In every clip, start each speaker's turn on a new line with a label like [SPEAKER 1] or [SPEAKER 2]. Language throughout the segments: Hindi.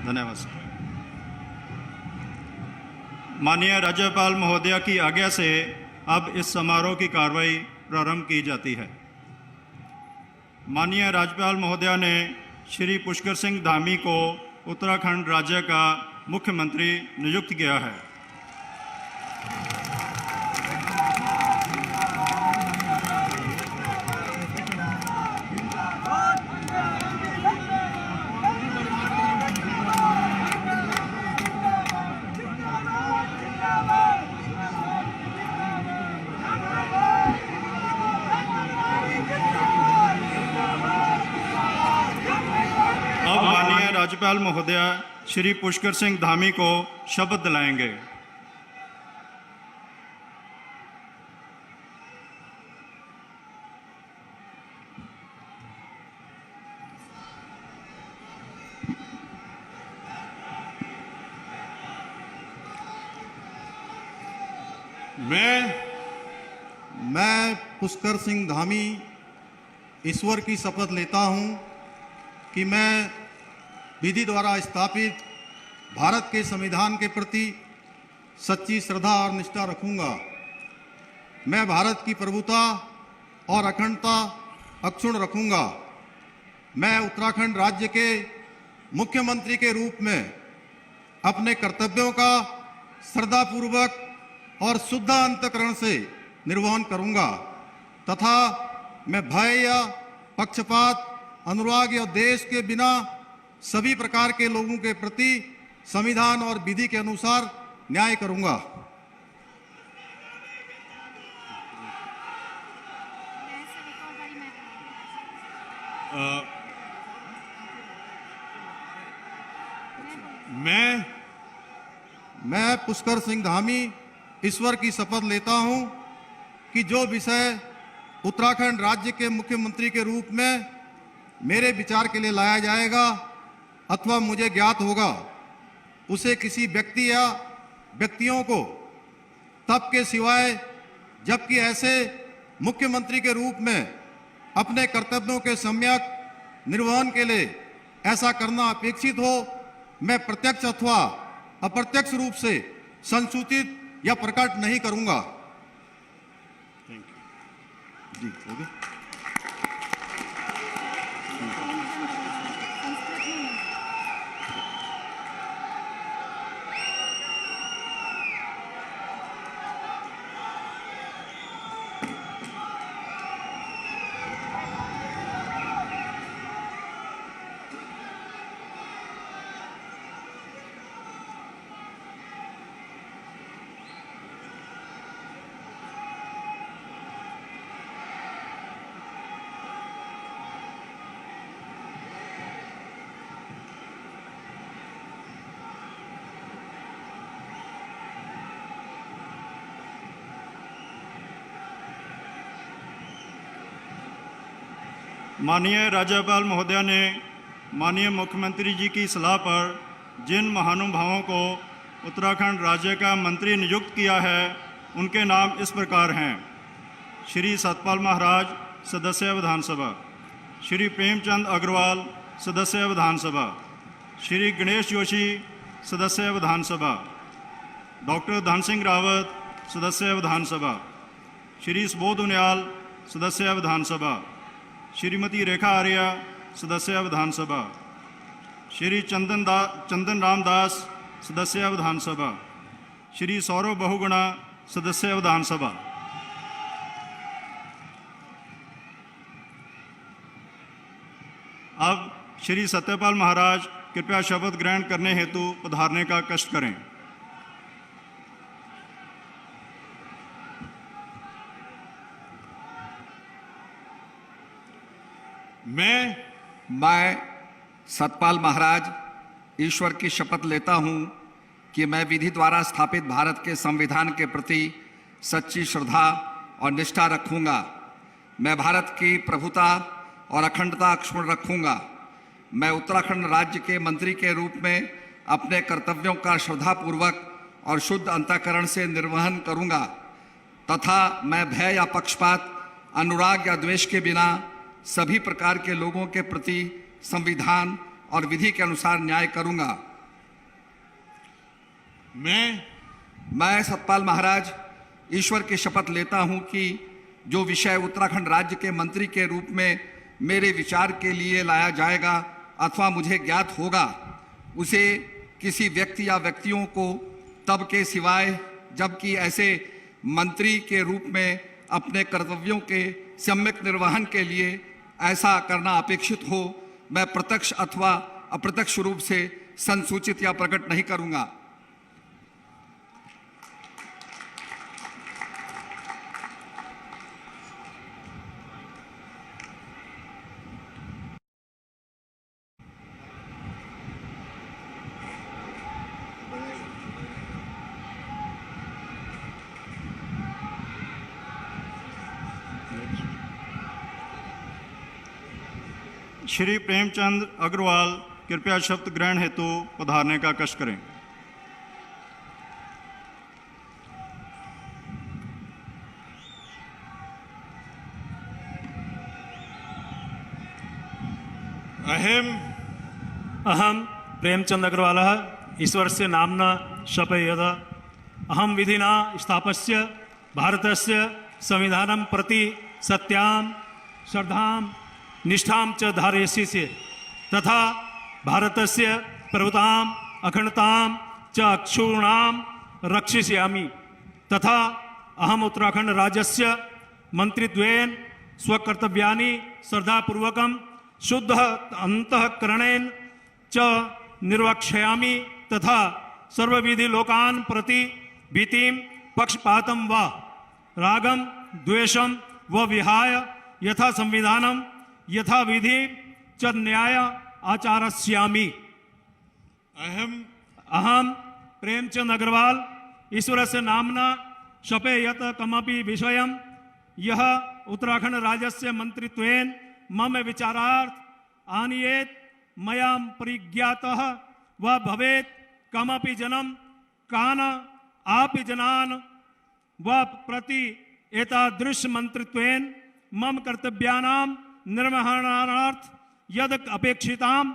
[SPEAKER 1] धन्यवाद सर। माननीय राज्यपाल महोदया की आज्ञा से अब इस समारोह की कार्रवाई प्रारंभ की जाती है। माननीय राज्यपाल महोदया ने श्री पुष्कर सिंह धामी को उत्तराखंड राज्य का मुख्यमंत्री नियुक्त किया है। अब माननीय राज्यपाल महोदया श्री पुष्कर सिंह धामी को शपथ दिलाएंगे।
[SPEAKER 2] मैं पुष्कर सिंह धामी ईश्वर की शपथ लेता हूं कि मैं विधि द्वारा स्थापित भारत के संविधान के प्रति सच्ची श्रद्धा और निष्ठा रखूंगा। मैं भारत की प्रभुता और अखंडता अक्षुण्ण रखूंगा। मैं उत्तराखंड राज्य के मुख्यमंत्री के रूप में अपने कर्तव्यों का श्रद्धापूर्वक और शुद्ध अंतःकरण से निर्वहन करूंगा तथा मैं भय या पक्षपात, अनुराग या देश के बिना सभी प्रकार के लोगों के प्रति संविधान और विधि के अनुसार न्याय करूंगा। मैं पुष्कर सिंह धामी ईश्वर की शपथ लेता हूं कि जो विषय उत्तराखंड राज्य के मुख्यमंत्री के रूप में मेरे विचार के लिए लाया जाएगा अथवा मुझे ज्ञात होगा, उसे किसी व्यक्ति या व्यक्तियों को तब के सिवाय जबकि ऐसे मुख्यमंत्री के रूप में अपने कर्तव्यों के सम्यक निर्वहन के लिए ऐसा करना अपेक्षित हो, मैं प्रत्यक्ष अथवा अप्रत्यक्ष रूप से संसूचित या प्रकट नहीं करूंगा। जी, हो गया।
[SPEAKER 1] माननीय राज्यपाल महोदया ने माननीय मुख्यमंत्री जी की सलाह पर जिन महानुभावों को उत्तराखंड राज्य का मंत्री नियुक्त किया है, उनके नाम इस प्रकार हैं। श्री सतपाल महाराज, सदस्य विधानसभा। श्री प्रेमचंद अग्रवाल, सदस्य विधानसभा। श्री गणेश जोशी, सदस्य विधानसभा। डॉक्टर धन सिंह रावत, सदस्य विधानसभा। श्री सुबोध उनियाल, सदस्य विधानसभा। श्रीमती रेखा आर्या, सदस्य विधानसभा। श्री चंदन रामदास, सदस्य विधानसभा। श्री सौरभ बहुगुणा, सदस्य विधानसभा। अब श्री सत्यपाल महाराज कृपया शपथ ग्रहण करने हेतु पधारने का कष्ट करें।
[SPEAKER 3] मैं सतपाल महाराज ईश्वर की शपथ लेता हूं कि मैं विधि द्वारा स्थापित भारत के संविधान के प्रति सच्ची श्रद्धा और निष्ठा रखूंगा। मैं भारत की प्रभुता और अखंडता अक्षुण्ण रखूंगा। मैं उत्तराखंड राज्य के मंत्री के रूप में अपने कर्तव्यों का श्रद्धापूर्वक और शुद्ध अंतःकरण से निर्वहन करूंगा तथा मैं भय या पक्षपात, अनुराग या द्वेष के बिना सभी प्रकार के लोगों के प्रति संविधान और विधि के अनुसार न्याय करूंगा। मैं सतपाल महाराज ईश्वर की शपथ लेता हूं कि जो विषय उत्तराखंड राज्य के मंत्री के रूप में मेरे विचार के लिए लाया जाएगा अथवा मुझे ज्ञात होगा, उसे किसी व्यक्ति या व्यक्तियों को तब के सिवाय जबकि ऐसे मंत्री के रूप में अपने कर्तव्यों के सम्यक निर्वहन के लिए ऐसा करना अपेक्षित हो, मैं प्रत्यक्ष अथवा अप्रत्यक्ष रूप से संसूचित या प्रकट नहीं करूंगा।
[SPEAKER 1] श्री प्रेमचंद अग्रवाल कृपया शपथ ग्रहण हेतु पधारने का कष्ट करें।
[SPEAKER 4] अहम प्रेमचंद अग्रवाल ईश्वर से नामना शपयेत् अहम विधिना स्थापस्य भारतस्य संविधानं प्रति सत्यां श्रद्धां निष्ठां च धारयिष्ये तथा भारतस्य प्रभुतां अखंडतां च अक्षुण्णां रक्षिष्यामि तथा अहम उत्तराखंड राज्यस्य मंत्रित्वेन स्वकर्तव्यानि श्रद्धापूर्वकं शुद्ध अंतःकरणेन च निर्वक्ष्यामि तथा सर्वविधि लोकान् प्रति भीतिं पक्षपातं वा रागं द्वेषं व विहाय यथा संविधानं यथा विधि च न्याय आचरिष्यामि। अहम प्रेमचंद अग्रवाल ईश्वर से नामना शपयेत् कमपि विषयं यह उत्तराखंड राज्यस्य मंत्रित्वेन मम विचारार्थ आनीयेत् मया परिज्ञातः व भवेत् कमपि जनं कान आपि जनान् व प्रति एतादृश मंत्रित्वेन मम कर्तव्यानां निर्वहणार्थ यद अपेक्षितां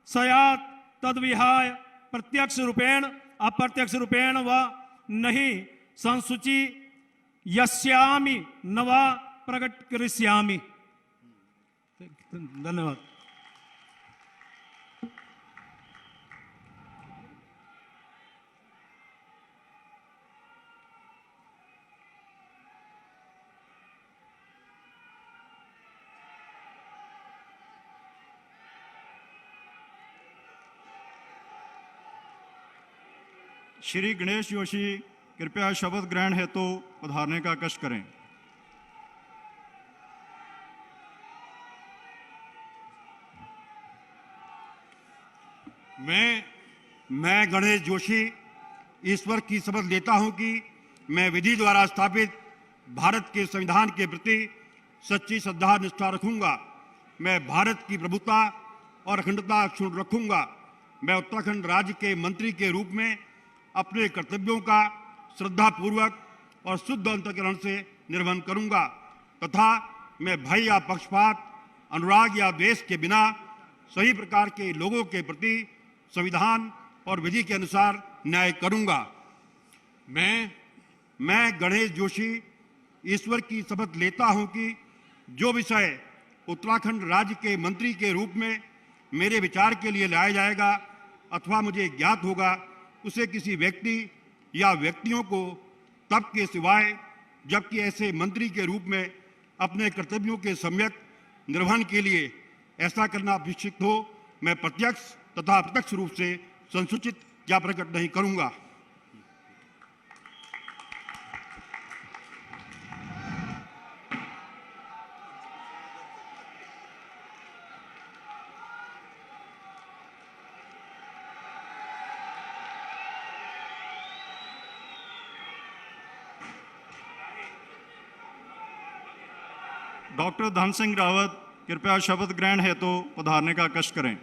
[SPEAKER 4] स्यात् तद्विहाय प्रत्यक्ष रूपेण अप्रत्यक्ष रूपेण व नहीं संसूची यस्यामि न वा प्रकट करिष्यामि। धन्यवाद।
[SPEAKER 1] श्री गणेश जोशी कृपया शपथ ग्रहण हेतु पधारने का कष्ट करें।
[SPEAKER 5] मैं गणेश जोशी ईश्वर की शपथ लेता हूं कि मैं विधि द्वारा स्थापित भारत के संविधान के प्रति सच्ची श्रद्धा निष्ठा रखूंगा। मैं भारत की प्रभुता और अखंडता अक्षुण्ण रखूंगा। मैं उत्तराखंड राज्य के मंत्री के रूप में अपने कर्तव्यों का श्रद्धापूर्वक और शुद्ध अंतःकरण से निर्वहन करूंगा तथा मैं भय या पक्षपात, अनुराग या द्वेष के बिना सही प्रकार के लोगों के प्रति संविधान और विधि के अनुसार न्याय करूंगा। मैं गणेश जोशी ईश्वर की शपथ लेता हूं कि जो विषय उत्तराखंड राज्य के मंत्री के रूप में मेरे विचार के लिए लाया जाएगा अथवा मुझे ज्ञात होगा, उसे किसी व्यक्ति या व्यक्तियों को तब के सिवाय जबकि ऐसे मंत्री के रूप में अपने कर्तव्यों के सम्यक निर्वहन के लिए ऐसा करना अपेक्षित हो, मैं प्रत्यक्ष तथा अप्रत्यक्ष रूप से संसूचित या प्रकट नहीं करूंगा।
[SPEAKER 1] डॉक्टर धन सिंह रावत कृपया शपथ ग्रहण हेतु पधारने का कष्ट करें।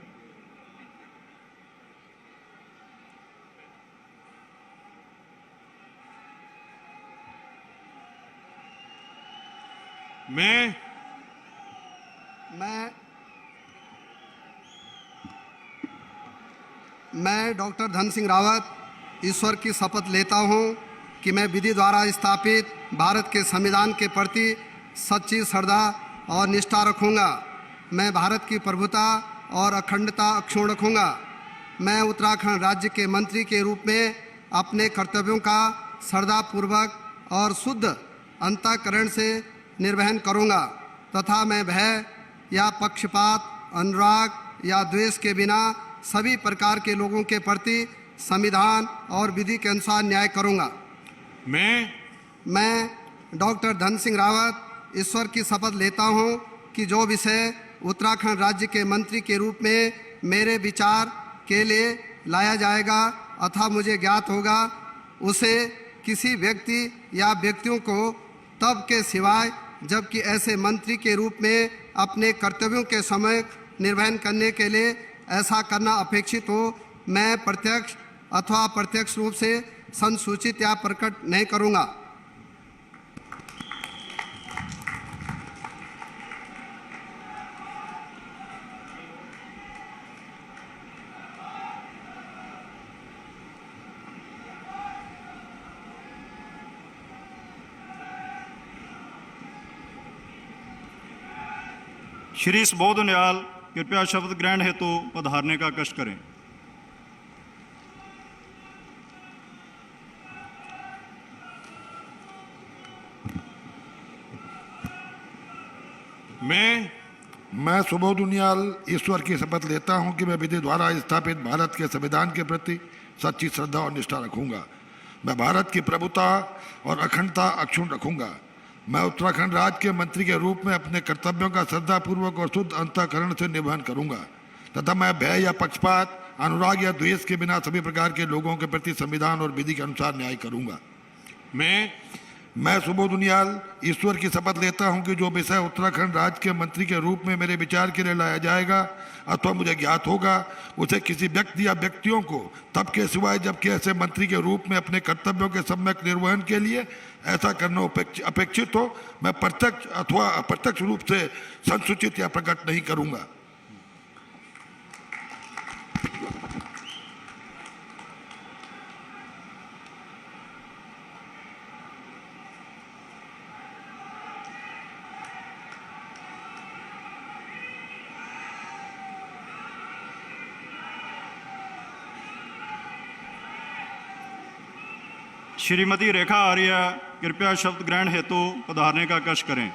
[SPEAKER 6] मैं डॉक्टर धन सिंह रावत ईश्वर की शपथ लेता हूँ कि मैं विधि द्वारा स्थापित भारत के संविधान के प्रति सच्ची श्रद्धा और निष्ठा रखूँगा। मैं भारत की प्रभुता और अखंडता अक्षुण्ण रखूँगा। मैं उत्तराखंड राज्य के मंत्री के रूप में अपने कर्तव्यों का श्रद्धापूर्वक और शुद्ध अंतःकरण से निर्वहन करूँगा तथा मैं भय या पक्षपात, अनुराग या द्वेष के बिना सभी प्रकार के लोगों के प्रति संविधान और विधि के अनुसार न्याय करूँगा। मैं डॉक्टर धन सिंह रावत ईश्वर की शपथ लेता हूँ कि जो विषय उत्तराखंड राज्य के मंत्री के रूप में मेरे विचार के लिए लाया जाएगा अथवा मुझे ज्ञात होगा, उसे किसी व्यक्ति या व्यक्तियों को तब के सिवाय जबकि ऐसे मंत्री के रूप में अपने कर्तव्यों के समय निर्वहन करने के लिए ऐसा करना अपेक्षित हो, मैं प्रत्यक्ष अथवा अप्रत्यक्ष रूप से संसूचित या प्रकट नहीं करूँगा।
[SPEAKER 1] श्री सुबोध उनियाल कृपया शपथ ग्रहण हेतु पधारने का कष्ट करें।
[SPEAKER 7] मैं सुबोध उनियाल ईश्वर की शपथ लेता हूं कि मैं विधि द्वारा स्थापित भारत के संविधान के प्रति सच्ची श्रद्धा और निष्ठा रखूंगा। मैं भारत की प्रभुता और अखंडता अक्षुण्ण रखूंगा। मैं उत्तराखंड राज्य के मंत्री के रूप में अपने कर्तव्यों का श्रद्धापूर्वक और शुद्ध अंतःकरण से निर्वहन करूंगा तथा मैं भय या पक्षपात, अनुराग या द्वेष के बिना सभी प्रकार के लोगों के प्रति संविधान और विधि के अनुसार न्याय करूंगा। मैं सुबोध उनियाल ईश्वर की शपथ लेता हूं कि जो विषय उत्तराखंड राज्य के मंत्री के रूप में मेरे विचार के लिए लाया जाएगा अथवा मुझे ज्ञात होगा, उसे किसी व्यक्ति या व्यक्तियों को तब के सिवाय जबकि ऐसे मंत्री के रूप में अपने कर्तव्यों के सम्यक निर्वहन के लिए ऐसा करना अपेक्षित हो, मैं प्रत्यक्ष अथवा अप्रत्यक्ष रूप से संसूचित या प्रकट नहीं करूंगा।
[SPEAKER 1] श्रीमती रेखा आर्य कृपया शपथ ग्रहण हेतु पधारने का कष्ट करें।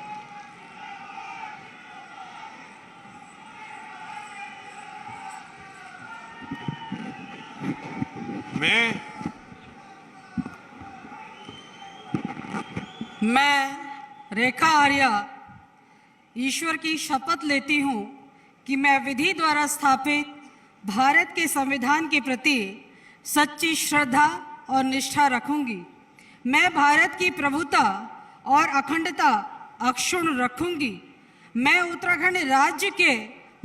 [SPEAKER 8] मैं रेखा आर्य ईश्वर की शपथ लेती हूँ कि मैं विधि द्वारा स्थापित भारत के संविधान के प्रति सच्ची श्रद्धा और निष्ठा रखूंगी। मैं भारत की प्रभुता और अखंडता अक्षुण्ण रखूंगी। मैं उत्तराखंड राज्य के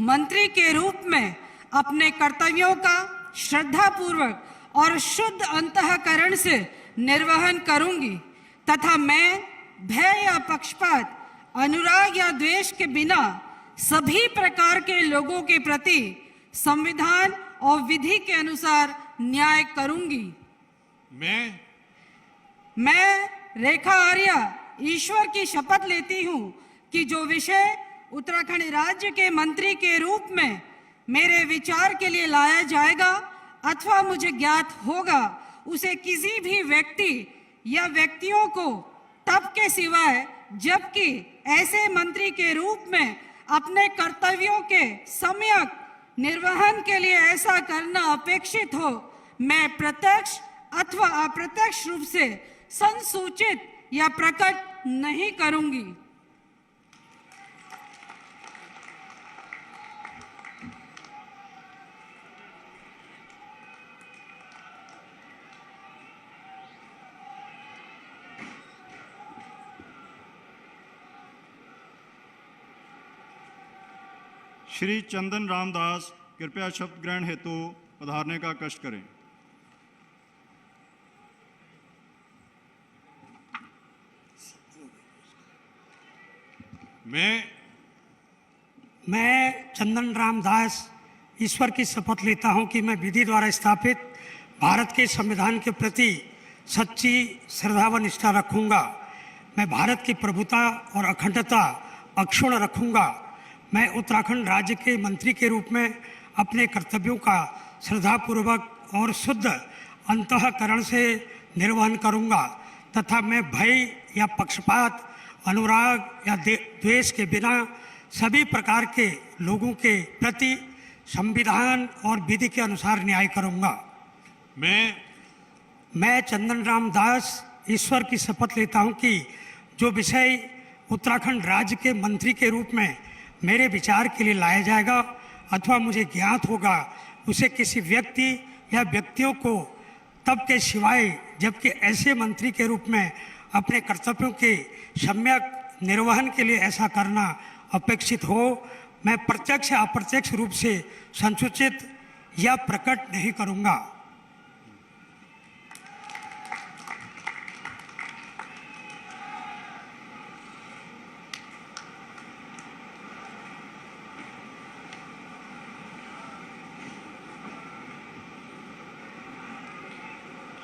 [SPEAKER 8] मंत्री के रूप में अपने कर्तव्यों का श्रद्धापूर्वक और शुद्ध अंतःकरण से निर्वहन करूंगी तथा मैं भय या पक्षपात, अनुराग या द्वेष के बिना सभी प्रकार के लोगों के प्रति संविधान और विधि के अनुसार न्याय करूंगी। मैं रेखा आर्य ईश्वर की शपथ लेती हूँ कि जो विषय उत्तराखंड राज्य के मंत्री के रूप में मेरे विचार के लिए लाया जाएगा अथवा मुझे ज्ञात होगा, उसे किसी भी व्यक्ति या व्यक्तियों को तब के सिवाय जबकि ऐसे मंत्री के रूप में अपने कर्तव्यों के सम्यक निर्वहन के लिए ऐसा करना अपेक्षित हो, मैं प्रत्यक्ष अथवा अप्रत्यक्ष रूप से संसूचित या प्रकट नहीं करूंगी।
[SPEAKER 1] श्री चंदन रामदास कृपया शपथ ग्रहण हेतु पधारने का कष्ट करें।
[SPEAKER 9] मैं चंदन रामदास ईश्वर की शपथ लेता हूं कि मैं विधि द्वारा स्थापित भारत के संविधान के प्रति सच्ची श्रद्धा व निष्ठा रखूंगा। मैं भारत की प्रभुता और अखंडता अक्षुण्ण रखूंगा। मैं उत्तराखंड राज्य के मंत्री के रूप में अपने कर्तव्यों का श्रद्धापूर्वक और शुद्ध अंतःकरण से निर्वहन करूंगा तथा मैं भय या पक्षपात, अनुराग या द्वेष के बिना सभी प्रकार के लोगों के प्रति संविधान और विधि के अनुसार न्याय करूंगा। मैं चंदन राम दास ईश्वर की शपथ लेता हूं कि जो विषय उत्तराखंड राज्य के मंत्री के रूप में मेरे विचार के लिए लाया जाएगा अथवा मुझे ज्ञात होगा, उसे किसी व्यक्ति या व्यक्तियों को तब के सिवाय जबकि ऐसे मंत्री के रूप में अपने कर्तव्यों के सम्यक निर्वहन के लिए ऐसा करना अपेक्षित हो, मैं प्रत्यक्ष या अप्रत्यक्ष रूप से संसूचित या प्रकट नहीं करूंगा।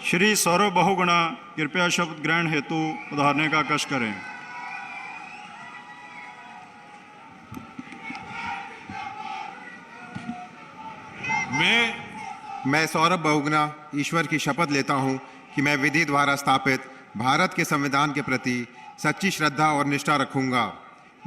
[SPEAKER 1] श्री सौरभ बहुगुणा कृपया शब्द ग्रहण हेतु उधारने का कष्ट करें।
[SPEAKER 10] मैं सौरभ बहुगुणा ईश्वर की शपथ लेता हूं कि मैं विधि द्वारा स्थापित भारत के संविधान के प्रति सच्ची श्रद्धा और निष्ठा रखूंगा।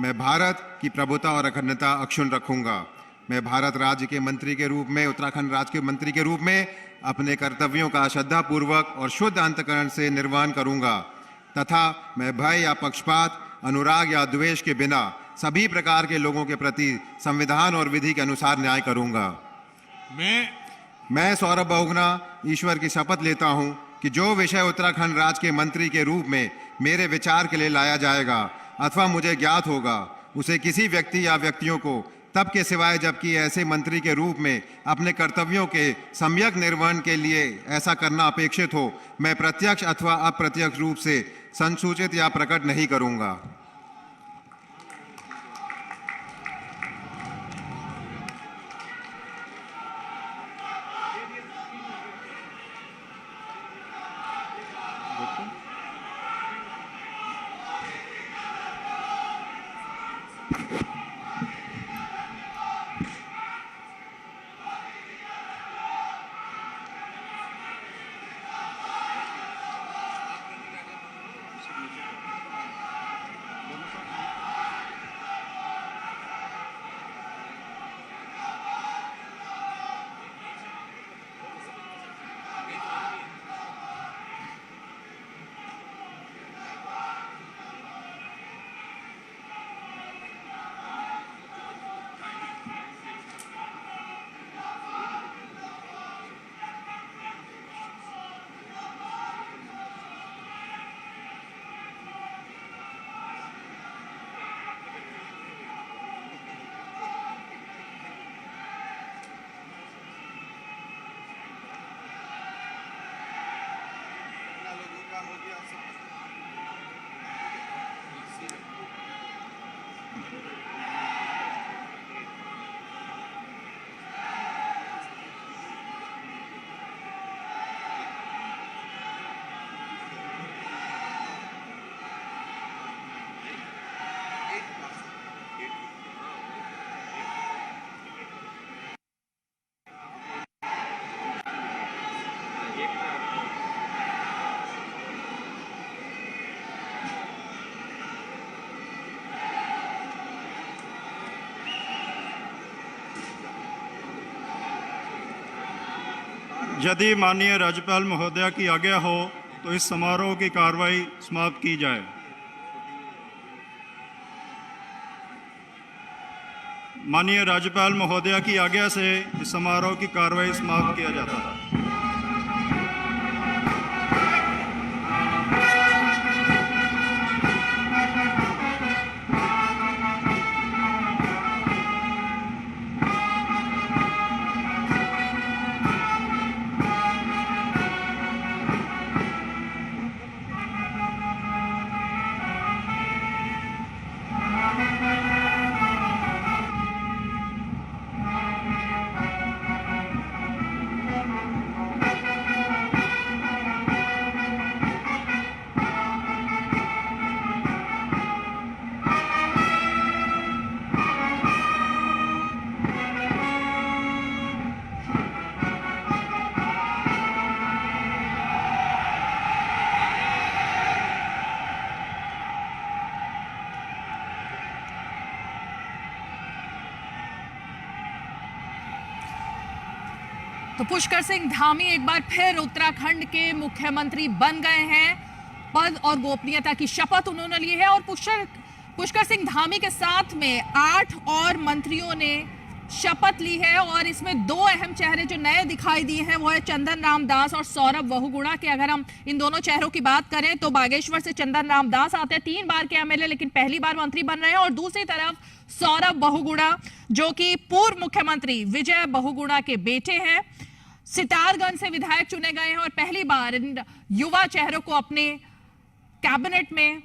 [SPEAKER 10] मैं भारत की प्रभुता और अखंडता अक्षुण्ण रखूंगा। मैं भारत राज्य के मंत्री के रूप में, उत्तराखंड राज्य के मंत्री के रूप में अपने कर्तव्यों का श्रद्धापूर्वक और शुद्ध अंतःकरण से निर्वहन करूंगा तथा मैं भय या पक्षपात, अनुराग या द्वेष के बिना सभी प्रकार के लोगों के प्रति संविधान और विधि के अनुसार न्याय करूंगा। मैं सौरभ बहुगुणा ईश्वर की शपथ लेता हूं कि जो विषय उत्तराखंड राज्य के मंत्री के रूप में मेरे विचार के लिए लाया जाएगा अथवा मुझे ज्ञात होगा, उसे किसी व्यक्ति या व्यक्तियों को तब के सिवाय जबकि ऐसे मंत्री के रूप में अपने कर्तव्यों के सम्यक निर्वहन के लिए ऐसा करना अपेक्षित हो, मैं प्रत्यक्ष अथवा अप्रत्यक्ष रूप से संसूचित या प्रकट नहीं करूंगा।
[SPEAKER 1] यदि माननीय राज्यपाल महोदया की आज्ञा हो तो इस समारोह की कार्रवाई समाप्त की जाए। माननीय राज्यपाल महोदया की आज्ञा से इस समारोह की कार्रवाई समाप्त किया जाता है।
[SPEAKER 11] तो पुष्कर सिंह धामी एक बार फिर उत्तराखंड के मुख्यमंत्री बन गए हैं। पद और गोपनीयता की शपथ उन्होंने ली है और पुष्कर सिंह धामी के साथ में 8 और मंत्रियों ने शपथ ली है और इसमें 2 अहम चेहरे जो नए दिखाई दिए हैं वो है चंदन राम दास और सौरभ बहुगुणा के। अगर हम इन दोनों चेहरों की बात करें तो बागेश्वर से चंदन राम दास आते हैं, 3 बार के एमएलए लेकिन पहली बार मंत्री बन रहे हैं, और दूसरी तरफ सौरभ बहुगुणा जो कि पूर्व मुख्यमंत्री विजय बहुगुणा के बेटे हैं, सितारगंज से विधायक चुने गए हैं और पहली बार इन युवा चेहरों को अपने कैबिनेट में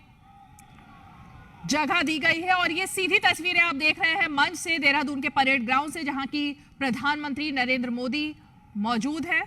[SPEAKER 11] जगह दी गई है। और ये सीधी तस्वीरें आप देख रहे हैं मंच से, देहरादून के परेड ग्राउंड से, जहां की प्रधानमंत्री नरेंद्र मोदी मौजूद है।